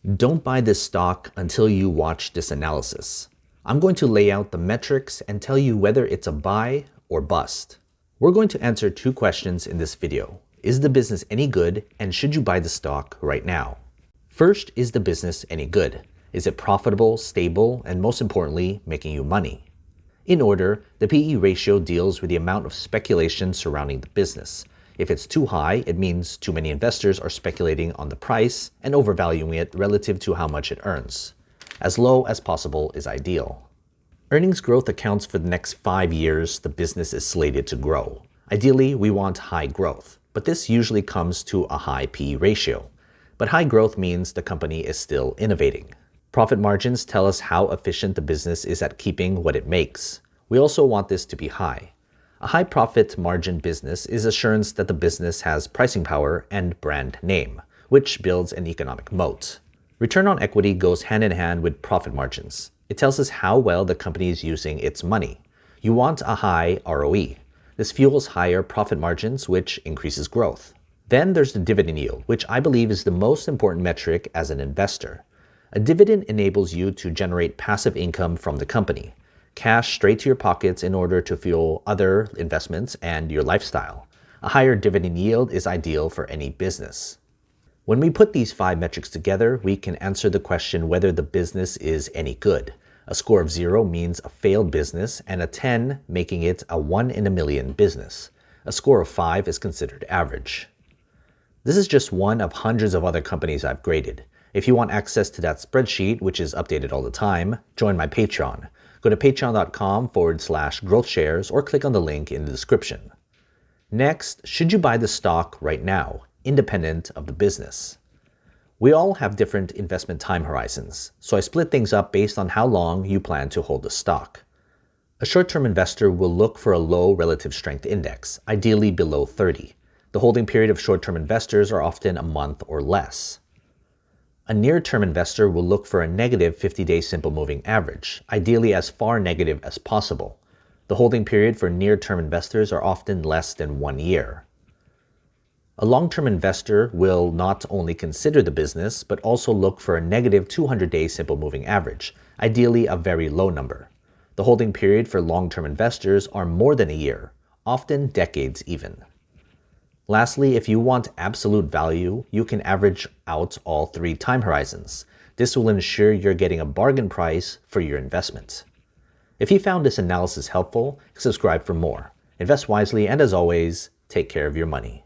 Don't buy this stock until you watch this analysis. I'm going to lay out the metrics and tell you whether it's a buy or bust. We're going to answer two questions in this video. Is the business any good, and should you buy the stock right now? First, is the business any good? Is it profitable, stable, and most importantly, making you money? In order, the PE ratio deals with the amount of speculation surrounding the business. If it's too high, it means too many investors are speculating on the price and overvaluing it relative to how much it earns. As low as possible is ideal. Earnings growth accounts for the next 5 years the business is slated to grow. Ideally, we want high growth, but this usually comes to a high PE ratio. But high growth means the company is still innovating. Profit margins tell us how efficient the business is at keeping what it makes. We also want this to be high. A high profit margin business is assurance that the business has pricing power and brand name, which builds an economic moat. Return on equity goes hand in hand with profit margins. It tells us how well the company is using its money. You want a high ROE. This fuels higher profit margins, which increases growth. Then there's the dividend yield, which I believe is the most important metric as an investor. A dividend enables you to generate passive income from the company. Cash straight to your pockets in order to fuel other investments and your lifestyle. A higher dividend yield is ideal for any business. When we put these 5 metrics together, we can answer the question whether the business is any good. A score of 0 means a failed business, and a 10 making it a 1 in a million business. A score of 5 is considered average. This is just one of hundreds of other companies I've graded. If you want access to that spreadsheet, which is updated all the time, join my Patreon. Go to patreon.com/GrowthShares or click on the link in the description. Next, should you buy the stock right now, independent of the business? We all have different investment time horizons, so I split things up based on how long you plan to hold the stock. A short-term investor will look for a low relative strength index, ideally below 30. The holding period of short-term investors are often a month or less. A near-term investor will look for a negative 50-day simple moving average, ideally as far negative as possible. The holding period for near-term investors are often less than 1 year. A long-term investor will not only consider the business, but also look for a negative 200-day simple moving average, ideally a very low number. The holding period for long-term investors are more than a year, often decades even. Lastly, if you want absolute value, you can average out all 3 time horizons. This will ensure you're getting a bargain price for your investment. If you found this analysis helpful, subscribe for more. Invest wisely, and as always, take care of your money.